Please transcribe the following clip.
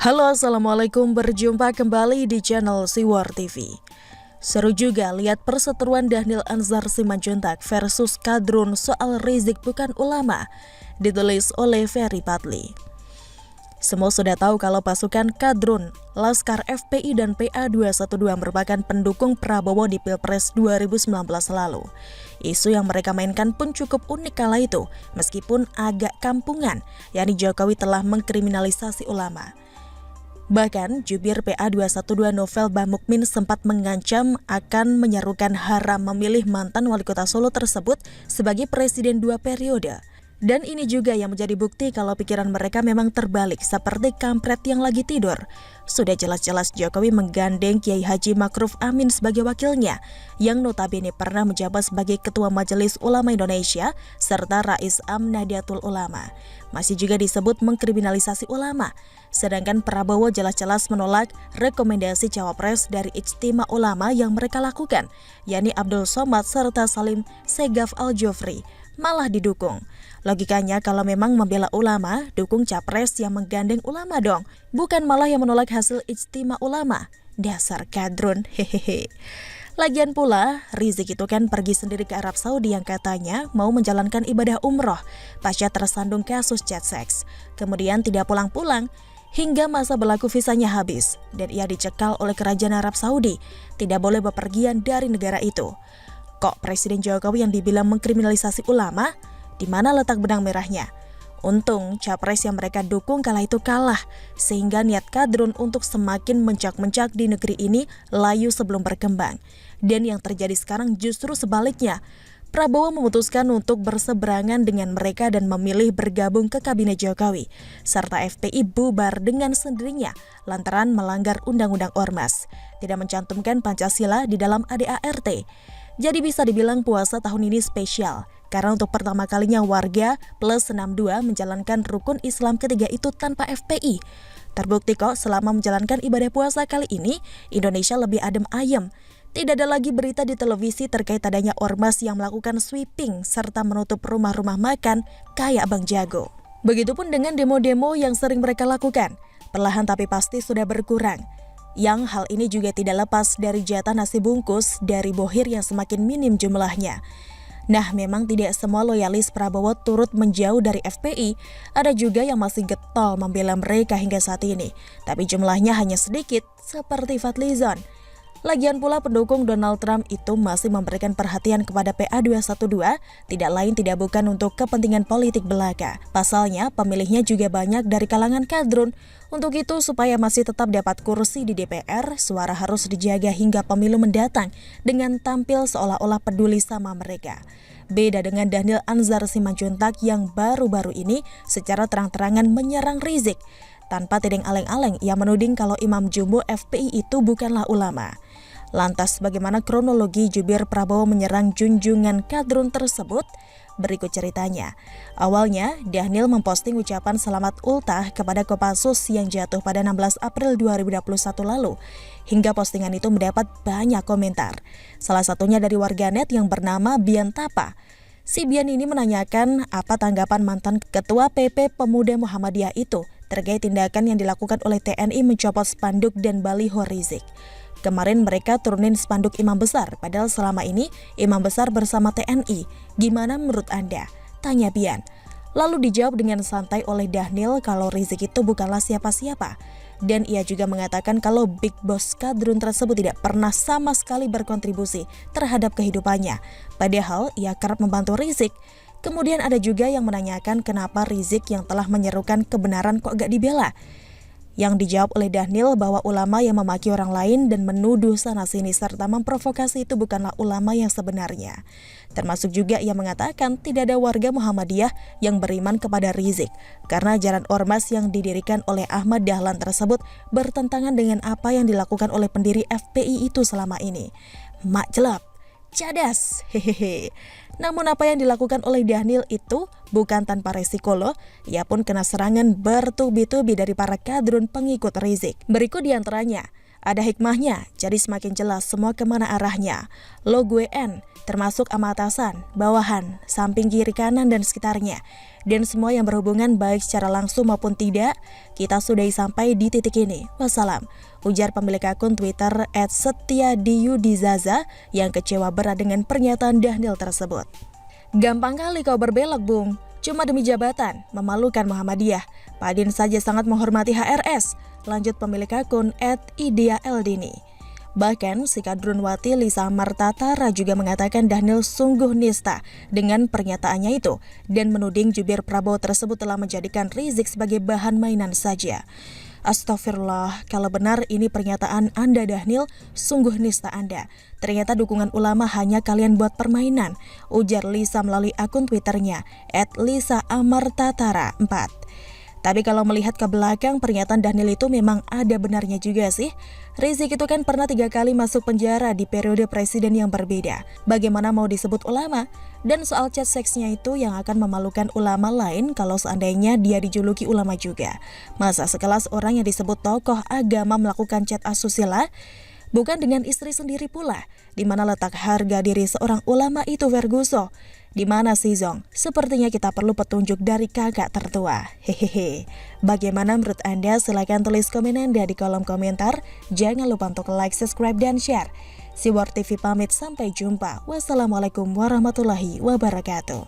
Halo, Assalamualaikum, berjumpa kembali di channel Siwar TV. Seru juga lihat perseteruan Dhanil Anzar Simanjuntak versus Kadrun soal Rizik bukan ulama, ditulis oleh Ferry Padli. Semua sudah tahu kalau pasukan Kadrun, Laskar FPI dan PA212 merupakan pendukung Prabowo di Pilpres 2019 lalu. Isu yang mereka mainkan pun cukup unik kala itu, meskipun agak kampungan, yakni Jokowi telah mengkriminalisasi ulama. Bahkan, jubir PA212 Novel Bamukmin sempat mengancam akan menyerukan haram memilih mantan wali kota Solo tersebut sebagai presiden 2 periode. Dan ini juga yang menjadi bukti kalau pikiran mereka memang terbalik seperti kampret yang lagi tidur. Sudah jelas-jelas Jokowi menggandeng Kiai Haji Ma'ruf Amin sebagai wakilnya, yang notabene pernah menjabat sebagai Ketua Majelis Ulama Indonesia serta Rais Am Nahdlatul Ulama. Masih juga disebut mengkriminalisasi ulama. Sedangkan Prabowo jelas-jelas menolak rekomendasi cawapres dari Ijtima Ulama yang mereka lakukan, yakni Abdul Somad serta Salim Segaf Al-Jufri, malah didukung. Logikanya kalau memang membela ulama, dukung capres yang menggandeng ulama dong, bukan malah yang menolak hasil Ijtima Ulama. Dasar kadrun, hehehe. Lagian pula, Rizik itu kan pergi sendiri ke Arab Saudi yang katanya mau menjalankan ibadah umroh pasca tersandung kasus chat seks. Kemudian tidak pulang-pulang hingga masa berlaku visanya habis dan ia dicekal oleh kerajaan Arab Saudi, tidak boleh bepergian dari negara itu. Kok Presiden Jokowi yang dibilang mengkriminalisasi ulama? Di mana letak benang merahnya? Untung capres yang mereka dukung kala itu kalah, sehingga niat kadrun untuk semakin mencak-mencak di negeri ini layu sebelum berkembang. Dan yang terjadi sekarang justru sebaliknya. Prabowo memutuskan untuk berseberangan dengan mereka dan memilih bergabung ke kabinet Jokowi, serta FPI bubar dengan sendirinya lantaran melanggar Undang-Undang Ormas, tidak mencantumkan Pancasila di dalam ADART. Jadi bisa dibilang puasa tahun ini spesial, karena untuk pertama kalinya warga plus 62 menjalankan rukun Islam ketiga itu tanpa FPI. Terbukti kok selama menjalankan ibadah puasa kali ini, Indonesia lebih adem ayem. Tidak ada lagi berita di televisi terkait adanya ormas yang melakukan sweeping serta menutup rumah-rumah makan kayak Bang Jago. Begitupun dengan demo-demo yang sering mereka lakukan, perlahan tapi pasti sudah berkurang. Yang hal ini juga tidak lepas dari jatah nasi bungkus dari bohir yang semakin minim jumlahnya. Nah, memang tidak semua loyalis Prabowo turut menjauh dari FPI, ada juga yang masih getol membela mereka hingga saat ini, tapi jumlahnya hanya sedikit, seperti Fadlizon. Lagian pula pendukung Donald Trump itu masih memberikan perhatian kepada PA212, tidak lain tidak bukan untuk kepentingan politik belaka. Pasalnya, pemilihnya juga banyak dari kalangan kadrun. Untuk itu, supaya masih tetap dapat kursi di DPR, suara harus dijaga hingga pemilu mendatang dengan tampil seolah-olah peduli sama mereka. Beda dengan Dhanil Anzar Simanjuntak yang baru-baru ini secara terang-terangan menyerang Rizik. Tanpa tedeng aleng-aleng, ia menuding kalau Imam Jumbo FPI itu bukanlah ulama. Lantas bagaimana kronologi jubir Prabowo menyerang junjungan kadrun tersebut? Berikut ceritanya. Awalnya, Dhanil memposting ucapan selamat ultah kepada Kopassus yang jatuh pada 16 April 2021 lalu. Hingga postingan itu mendapat banyak komentar. Salah satunya dari warganet yang bernama Bian Tapa. Si Bian ini menanyakan apa tanggapan mantan Ketua PP Pemuda Muhammadiyah itu terkait tindakan yang dilakukan oleh TNI mencopot spanduk dan baliho Rizik. Kemarin mereka turunin spanduk imam besar, padahal selama ini imam besar bersama TNI. Gimana menurut Anda? Tanya Bian. Lalu dijawab dengan santai oleh Dhanil kalau Rizik itu bukanlah siapa-siapa. Dan ia juga mengatakan kalau Big Boss kadrun tersebut tidak pernah sama sekali berkontribusi terhadap kehidupannya. Padahal ia kerap membantu Rizik. Kemudian ada juga yang menanyakan kenapa Rizik yang telah menyerukan kebenaran kok gak dibela. Yang dijawab oleh Dhanil bahwa ulama yang memaki orang lain dan menuduh sana-sini serta memprovokasi itu bukanlah ulama yang sebenarnya. Termasuk juga ia mengatakan tidak ada warga Muhammadiyah yang beriman kepada Rizik karena ajaran ormas yang didirikan oleh Ahmad Dahlan tersebut bertentangan dengan apa yang dilakukan oleh pendiri FPI itu selama ini. Mak jelap, cadas, hehehe. Namun apa yang dilakukan oleh Dhanil itu bukan tanpa resiko loh. Ia pun kena serangan bertubi-tubi dari para kadrun pengikut Rizik. Berikut diantaranya. Ada hikmahnya, jadi semakin jelas semua kemana arahnya. Lo gue N, termasuk sama atasan, bawahan, samping kiri kanan dan sekitarnya. Dan semua yang berhubungan baik secara langsung maupun tidak, kita sudahi sampai di titik ini. Wassalam, ujar pemilik akun Twitter @setiadiudizaza yang kecewa berat dengan pernyataan Dhanil tersebut. Gampang kali kau berbelok, Bung. Cuma demi jabatan, memalukan Muhammadiyah. Pak Din saja sangat menghormati HRS. Lanjut pemilik akun @idiaeldini. Bahkan si Kadrunwati Lisa Martatara juga mengatakan Dhanil sungguh nista dengan pernyataannya itu dan menuding jubir Prabowo tersebut telah menjadikan Rizik sebagai bahan mainan saja. Astagfirullah, kalau benar ini pernyataan Anda Dhanil, sungguh nista Anda. Ternyata dukungan ulama hanya kalian buat permainan, ujar Lisa melalui akun Twitternya @lisaamartatara4. Tapi kalau melihat ke belakang, pernyataan Dhanil itu memang ada benarnya juga sih. Rizik itu kan pernah 3 kali masuk penjara di periode presiden yang berbeda. Bagaimana mau disebut ulama? Dan soal chat seksnya itu yang akan memalukan ulama lain kalau seandainya dia dijuluki ulama juga. Masa sekelas orang yang disebut tokoh agama melakukan chat asusila? Bukan dengan istri sendiri pula. Di mana letak harga diri seorang ulama itu, Verguso? Di mana sih Zong? Sepertinya kita perlu petunjuk dari kakak tertua. Hehehe. Bagaimana menurut Anda? Silahkan tulis komen Anda di kolom komentar. Jangan lupa untuk like, subscribe, dan share. Siwar TV pamit, sampai jumpa. Wassalamualaikum warahmatullahi wabarakatuh.